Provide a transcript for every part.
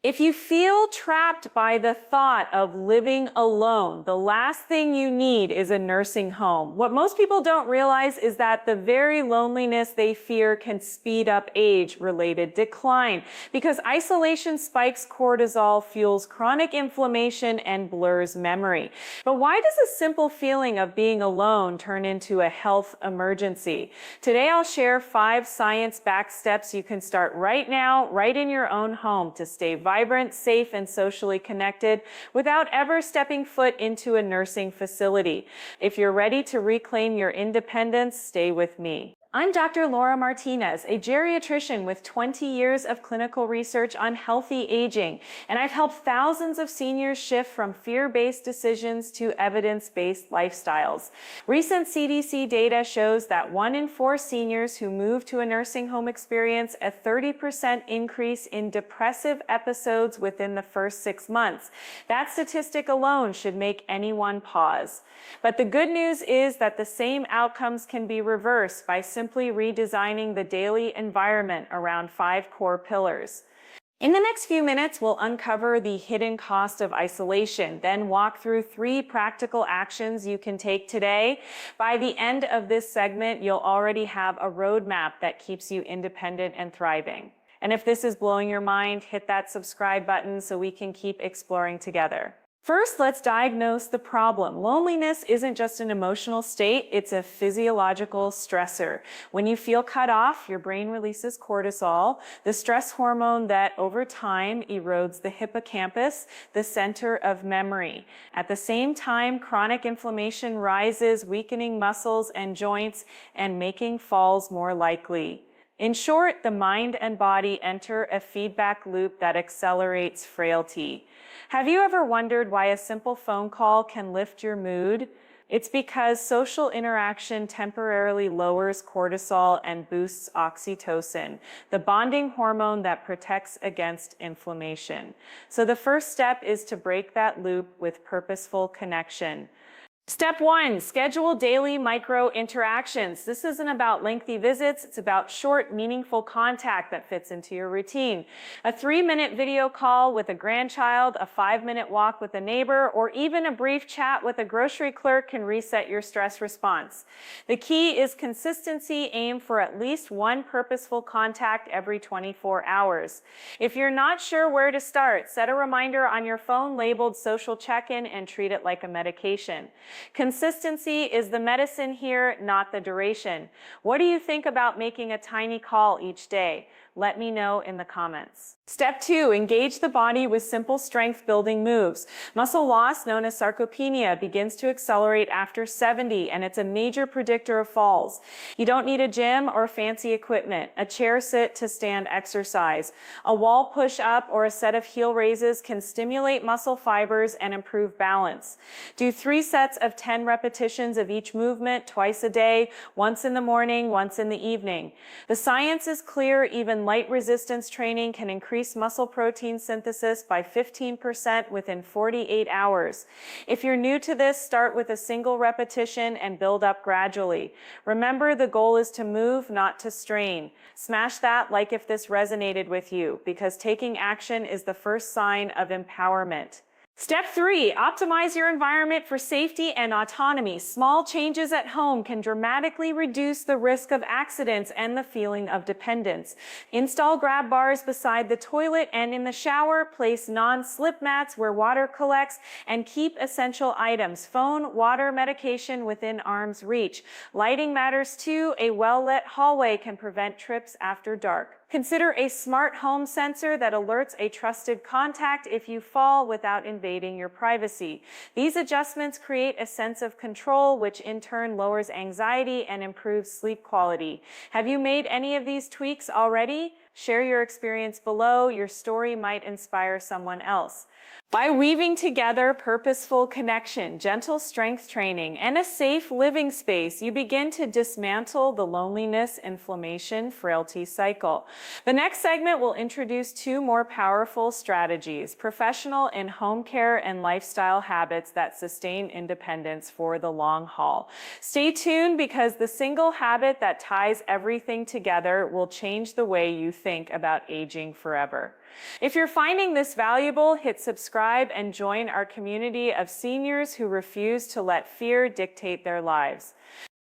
If you feel trapped by the thought of living alone, the last thing you need is a nursing home. What most people don't realize is that the very loneliness they fear can speed up age-related decline because isolation spikes cortisol, fuels chronic inflammation, and blurs memory. But why does a simple feeling of being alone turn into a health emergency? Today I'll share 5 science-backed steps you can start right now, right in your own home to stay vibrant, safe, and socially connected without ever stepping foot into a nursing facility. If you're ready to reclaim your independence, stay with me. I'm Dr. Laura Martinez, a geriatrician with 20 years of clinical research on healthy aging, and I've helped thousands of seniors shift from fear-based decisions to evidence-based lifestyles. Recent CDC data shows that 1 in 4 seniors who move to a nursing home experience a 30% increase in depressive episodes within the first 6 months. That statistic alone should make anyone pause. But the good news is that the same outcomes can be reversed by simply redesigning the daily environment around 5 core pillars. In the next few minutes, we'll uncover the hidden cost of isolation, then walk through 3 practical actions you can take today. By the end of this segment, you'll already have a roadmap that keeps you independent and thriving. And if this is blowing your mind, hit that subscribe button so we can keep exploring together. First, let's diagnose the problem. Loneliness isn't just an emotional state, it's a physiological stressor. When you feel cut off, your brain releases cortisol, the stress hormone that over time erodes the hippocampus, the center of memory. At the same time, chronic inflammation rises, weakening muscles and joints and making falls more likely. In short, the mind and body enter a feedback loop that accelerates frailty. Have you ever wondered why a simple phone call can lift your mood? It's because social interaction temporarily lowers cortisol and boosts oxytocin, the bonding hormone that protects against inflammation. So the first step is to break that loop with purposeful connection. Step 1, schedule daily micro interactions. This isn't about lengthy visits, it's about short, meaningful contact that fits into your routine. A 3-minute video call with a grandchild, a 5-minute walk with a neighbor, or even a brief chat with a grocery clerk can reset your stress response. The key is consistency. Aim for at least 1 purposeful contact every 24 hours. If you're not sure where to start, set a reminder on your phone labeled social check-in and treat it like a medication. Consistency is the medicine here, not the duration. What do you think about making a tiny call each day? Let me know in the comments. Step 2, engage the body with simple strength-building moves. Muscle loss, known as sarcopenia, begins to accelerate after 70, and it's a major predictor of falls. You don't need a gym or fancy equipment, a chair sit to stand exercise. A wall push-up or a set of heel raises can stimulate muscle fibers and improve balance. Do 3 sets of 10 repetitions of each movement twice a day, once in the morning, once in the evening. The science is clear. Even light resistance training can increase muscle protein synthesis by 15% within 48 hours. If you're new to this, start with a single repetition and build up gradually. Remember, the goal is to move, not to strain. Smash that like if this resonated with you, because taking action is the first sign of empowerment. Step 3, optimize your environment for safety and autonomy. Small changes at home can dramatically reduce the risk of accidents and the feeling of dependence. Install grab bars beside the toilet and in the shower, place non-slip mats where water collects, and keep essential items, phone, water, medication within arm's reach. Lighting matters too. A well-lit hallway can prevent trips after dark. Consider a smart home sensor that alerts a trusted contact if you fall without invading your privacy. These adjustments create a sense of control, which in turn lowers anxiety and improves sleep quality. Have you made any of these tweaks already? Share your experience below. Your story might inspire someone else. By weaving together purposeful connection, gentle strength training, and a safe living space, you begin to dismantle the loneliness, inflammation, frailty cycle. The next segment will introduce 2 more powerful strategies: professional and home care and lifestyle habits that sustain independence for the long haul. Stay tuned, because the single habit that ties everything together will change the way you think. think about aging forever. If you're finding this valuable, hit subscribe and join our community of seniors who refuse to let fear dictate their lives.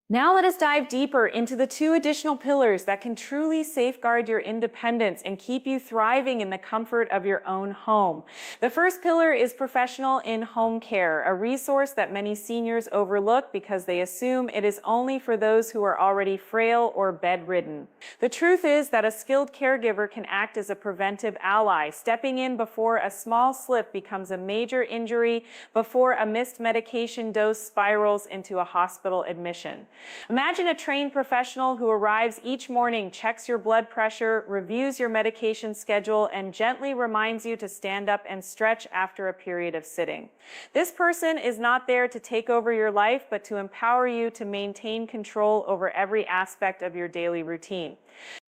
Now let us dive deeper into the 2 additional pillars that can truly safeguard your independence and keep you thriving in the comfort of your own home. The first pillar is professional in-home care, a resource that many seniors overlook because they assume it is only for those who are already frail or bedridden. The truth is that a skilled caregiver can act as a preventive ally, stepping in before a small slip becomes a major injury, before a missed medication dose spirals into a hospital admission. Imagine a trained professional who arrives each morning, checks your blood pressure, reviews your medication schedule, and gently reminds you to stand up and stretch after a period of sitting. This person is not there to take over your life, but to empower you to maintain control over every aspect of your daily routine.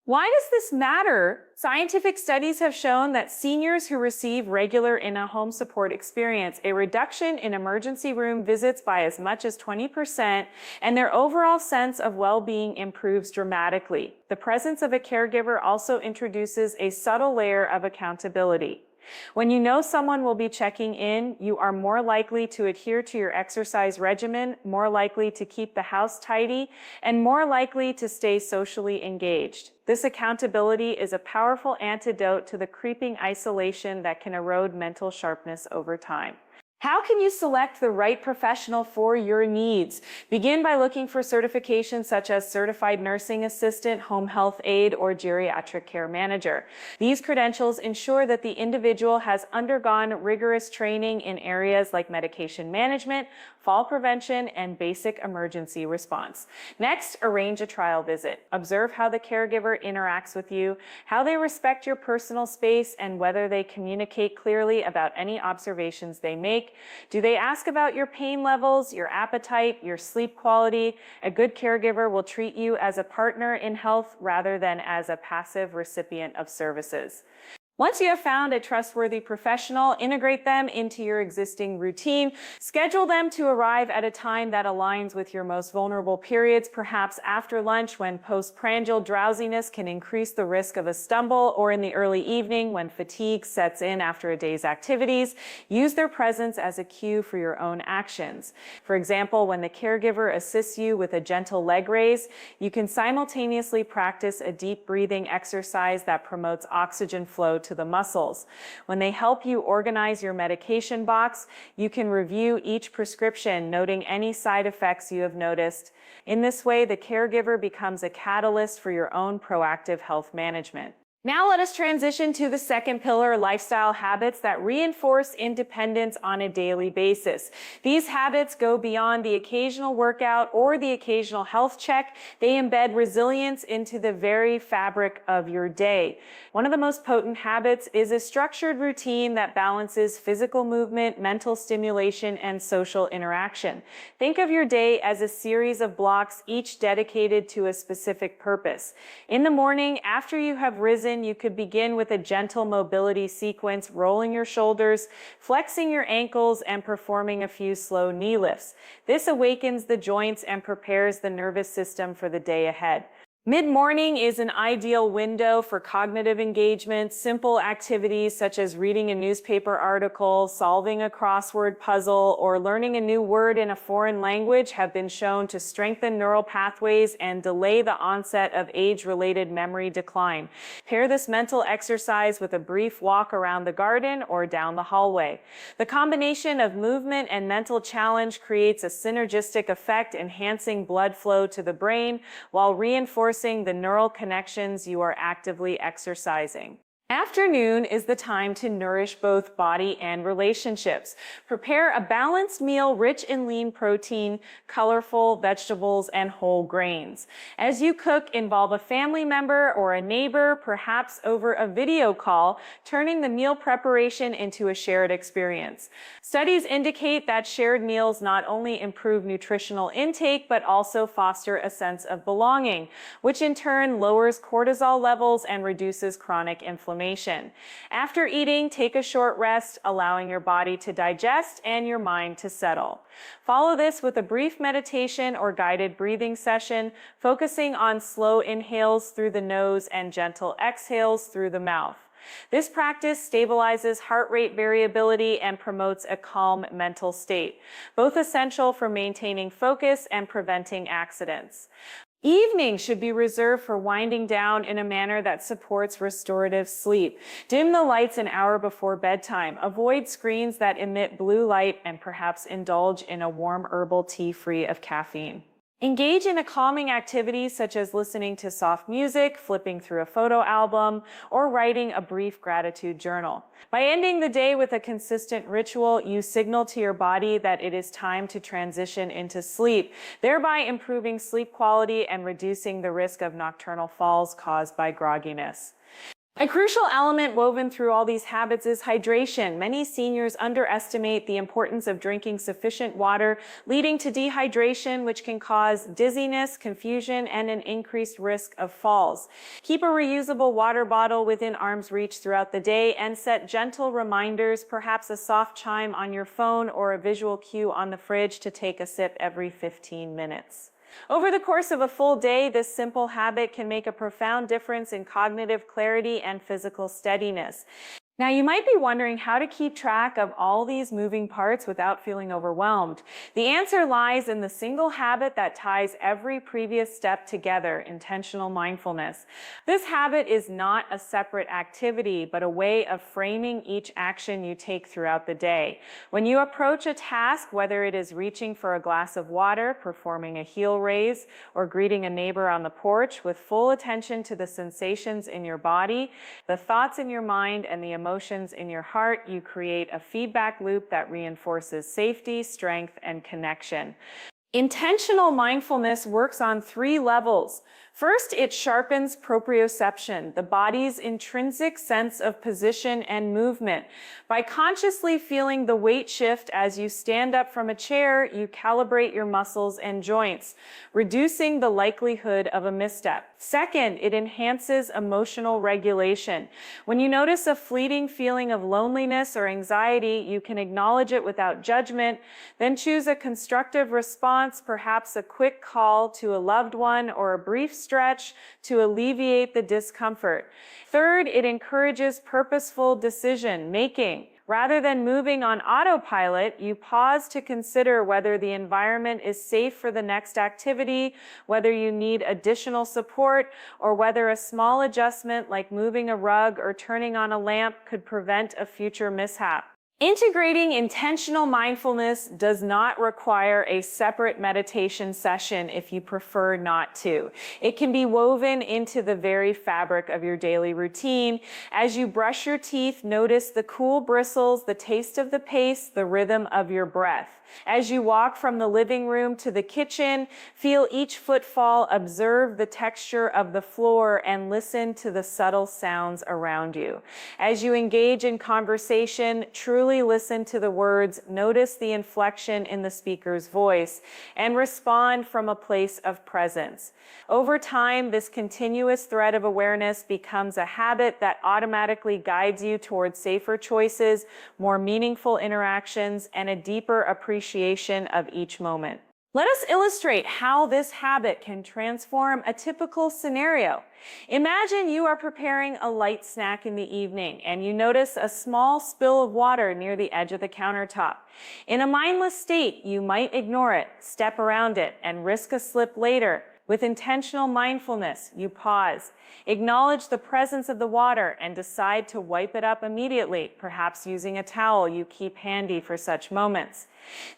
Why does this matter? Scientific studies have shown that seniors who receive regular in-home support experience a reduction in emergency room visits by as much as 20%, and their overall sense of well-being improves dramatically. The presence of a caregiver also introduces a subtle layer of accountability. When you know someone will be checking in, you are more likely to adhere to your exercise regimen, more likely to keep the house tidy, and more likely to stay socially engaged. This accountability is a powerful antidote to the creeping isolation that can erode mental sharpness over time. How can you select the right professional for your needs? Begin by looking for certifications such as Certified Nursing Assistant, Home Health Aide, or Geriatric Care Manager. These credentials ensure that the individual has undergone rigorous training in areas like medication management, fall prevention, and basic emergency response. Next, arrange a trial visit. Observe how the caregiver interacts with you, how they respect your personal space, and whether they communicate clearly about any observations they make. Do they ask about your pain levels, your appetite, your sleep quality? A good caregiver will treat you as a partner in health rather than as a passive recipient of services. Once you have found a trustworthy professional, integrate them into your existing routine. Schedule them to arrive at a time that aligns with your most vulnerable periods, perhaps after lunch when postprandial drowsiness can increase the risk of a stumble, or in the early evening when fatigue sets in after a day's activities. Use their presence as a cue for your own actions. For example, when the caregiver assists you with a gentle leg raise, you can simultaneously practice a deep breathing exercise that promotes oxygen flow to the muscles. When they help you organize your medication box, you can review each prescription, noting any side effects you have noticed. In this way, the caregiver becomes a catalyst for your own proactive health management. Now let us transition to the second pillar, lifestyle habits that reinforce independence on a daily basis. These habits go beyond the occasional workout or the occasional health check. They embed resilience into the very fabric of your day. One of the most potent habits is a structured routine that balances physical movement, mental stimulation, and social interaction. Think of your day as a series of blocks, each dedicated to a specific purpose. In the morning, after you have risen, you could begin with a gentle mobility sequence, rolling your shoulders, flexing your ankles, and performing a few slow knee lifts. This awakens the joints and prepares the nervous system for the day ahead. Mid-morning is an ideal window for cognitive engagement. Simple activities such as reading a newspaper article, solving a crossword puzzle, or learning a new word in a foreign language have been shown to strengthen neural pathways and delay the onset of age-related memory decline. Pair this mental exercise with a brief walk around the garden or down the hallway. The combination of movement and mental challenge creates a synergistic effect, enhancing blood flow to the brain while reinforcing the neural connections you are actively exercising. Afternoon is the time to nourish both body and relationships. Prepare a balanced meal rich in lean protein, colorful vegetables, and whole grains. As you cook, involve a family member or a neighbor, perhaps over a video call, turning the meal preparation into a shared experience. Studies indicate that shared meals not only improve nutritional intake, but also foster a sense of belonging, which in turn lowers cortisol levels and reduces chronic inflammation. inflammation. After eating, take a short rest, allowing your body to digest and your mind to settle. Follow this with a brief meditation or guided breathing session, focusing on slow inhales through the nose and gentle exhales through the mouth. This practice stabilizes heart rate variability and promotes a calm mental state, both essential for maintaining focus and preventing accidents. Evenings should be reserved for winding down in a manner that supports restorative sleep. Dim the lights an hour before bedtime. Avoid screens that emit blue light, and perhaps indulge in a warm herbal tea free of caffeine. Engage in a calming activity such as listening to soft music, flipping through a photo album, or writing a brief gratitude journal. By ending the day with a consistent ritual, you signal to your body that it is time to transition into sleep, thereby improving sleep quality and reducing the risk of nocturnal falls caused by grogginess. A crucial element woven through all these habits is hydration. Many seniors underestimate the importance of drinking sufficient water, leading to dehydration, which can cause dizziness, confusion, and an increased risk of falls. Keep a reusable water bottle within arm's reach throughout the day and set gentle reminders, perhaps a soft chime on your phone or a visual cue on the fridge to take a sip every 15 minutes. Over the course of a full day, this simple habit can make a profound difference in cognitive clarity and physical steadiness. Now, you might be wondering how to keep track of all these moving parts without feeling overwhelmed. The answer lies in the single habit that ties every previous step together: intentional mindfulness. This habit is not a separate activity, but a way of framing each action you take throughout the day. When you approach a task, whether it is reaching for a glass of water, performing a heel raise, or greeting a neighbor on the porch, with full attention to the sensations in your body, the thoughts in your mind, and the emotions in your heart, you create a feedback loop that reinforces safety, strength, and connection. Intentional mindfulness works on 3 levels. First, it sharpens proprioception, the body's intrinsic sense of position and movement. By consciously feeling the weight shift as you stand up from a chair, you calibrate your muscles and joints, reducing the likelihood of a misstep. Second, it enhances emotional regulation. When you notice a fleeting feeling of loneliness or anxiety, you can acknowledge it without judgment, then choose a constructive response, perhaps a quick call to a loved one or a brief stretch to alleviate the discomfort. Third, it encourages purposeful decision making. Rather than moving on autopilot, you pause to consider whether the environment is safe for the next activity, whether you need additional support, or whether a small adjustment like moving a rug or turning on a lamp could prevent a future mishap. Integrating intentional mindfulness does not require a separate meditation session if you prefer not to. It can be woven into the very fabric of your daily routine. As you brush your teeth, notice the cool bristles, the taste of the paste, the rhythm of your breath. As you walk from the living room to the kitchen, feel each footfall, observe the texture of the floor, and listen to the subtle sounds around you. As you engage in conversation, truly listen to the words, notice the inflection in the speaker's voice, and respond from a place of presence. Over time, this continuous thread of awareness becomes a habit that automatically guides you towards safer choices, more meaningful interactions, and a deeper appreciation of each moment. Let us illustrate how this habit can transform a typical scenario. Imagine you are preparing a light snack in the evening and you notice a small spill of water near the edge of the countertop. In a mindless state, you might ignore it, step around it, and risk a slip later. With intentional mindfulness, you pause, acknowledge the presence of the water, and decide to wipe it up immediately, perhaps using a towel you keep handy for such moments.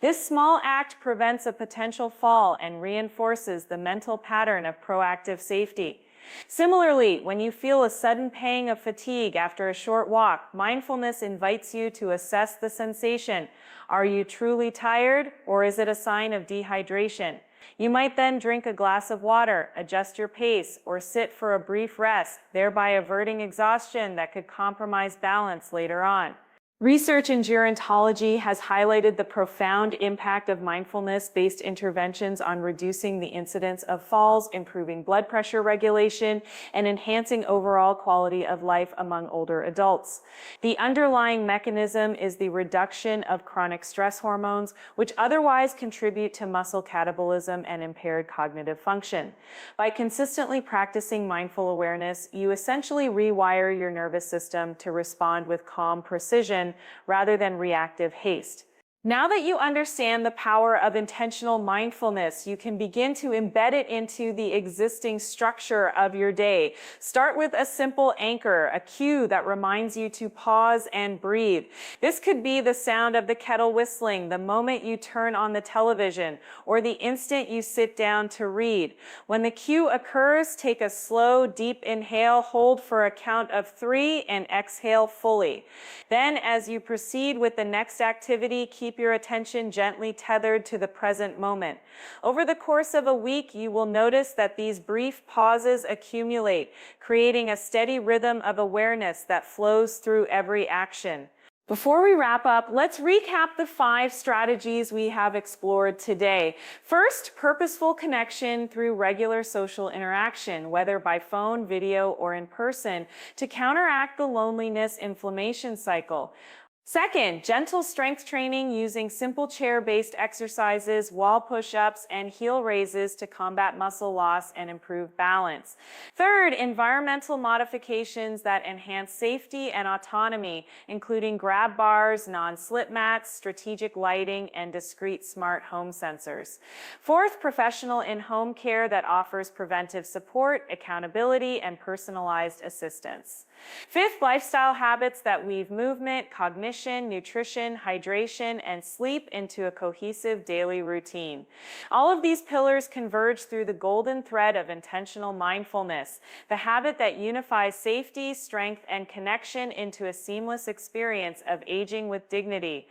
This small act prevents a potential fall and reinforces the mental pattern of proactive safety. Similarly, when you feel a sudden pang of fatigue after a short walk, mindfulness invites you to assess the sensation. Are you truly tired, or is it a sign of dehydration? You might then drink a glass of water, adjust your pace, or sit for a brief rest, thereby averting exhaustion that could compromise balance later on. Research in gerontology has highlighted the profound impact of mindfulness-based interventions on reducing the incidence of falls, improving blood pressure regulation, and enhancing overall quality of life among older adults. The underlying mechanism is the reduction of chronic stress hormones, which otherwise contribute to muscle catabolism and impaired cognitive function. By consistently practicing mindful awareness, you essentially rewire your nervous system to respond with calm precision rather than reactive haste. Now that you understand the power of intentional mindfulness, you can begin to embed it into the existing structure of your day. Start with a simple anchor, a cue that reminds you to pause and breathe. This could be the sound of the kettle whistling, the moment you turn on the television, or the instant you sit down to read. When the cue occurs, take a slow, deep inhale, hold for a count of 3, and exhale fully. Then, as you proceed with the next activity, keep your attention gently tethered to the present moment. Over the course of a week, you will notice that these brief pauses accumulate, creating a steady rhythm of awareness that flows through every action. Before we wrap up, let's recap the 5 strategies we have explored today. First, purposeful connection through regular social interaction, whether by phone, video, or in person, to counteract the loneliness inflammation cycle. Second, gentle strength training using simple chair-based exercises, wall push-ups, and heel raises to combat muscle loss and improve balance. Third, environmental modifications that enhance safety and autonomy, including grab bars, non-slip mats, strategic lighting, and discrete smart home sensors. Fourth, professional in-home care that offers preventive support, accountability, and personalized assistance. Fifth, lifestyle habits that weave movement, cognition, nutrition, hydration, and sleep into a cohesive daily routine. All of these pillars converge through the golden thread of intentional mindfulness, the habit that unifies safety, strength, and connection into a seamless experience of aging with dignity.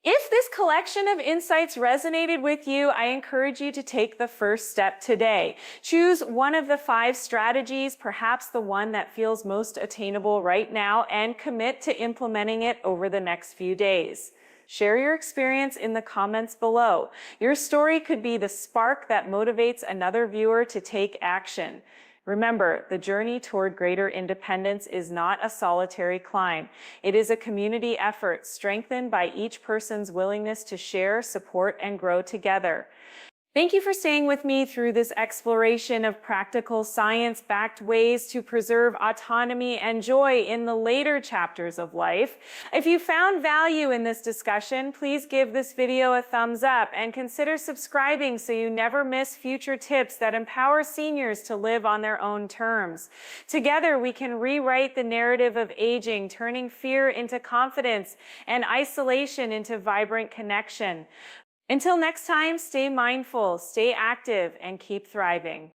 If this collection of insights resonated with you, I encourage you to take the first step today. Choose one of the 5 strategies, perhaps the one that feels most attainable right now, and commit to implementing it over the next few days. Share your experience in the comments below. Your story could be the spark that motivates another viewer to take action. Remember, the journey toward greater independence is not a solitary climb. It is a community effort strengthened by each person's willingness to share, support, and grow together. Thank you for staying with me through this exploration of practical science-backed ways to preserve autonomy and joy in the later chapters of life. If you found value in this discussion, please give this video a thumbs up and consider subscribing so you never miss future tips that empower seniors to live on their own terms. Together, we can rewrite the narrative of aging, turning fear into confidence and isolation into vibrant connection. Until next time, stay mindful, stay active, and keep thriving.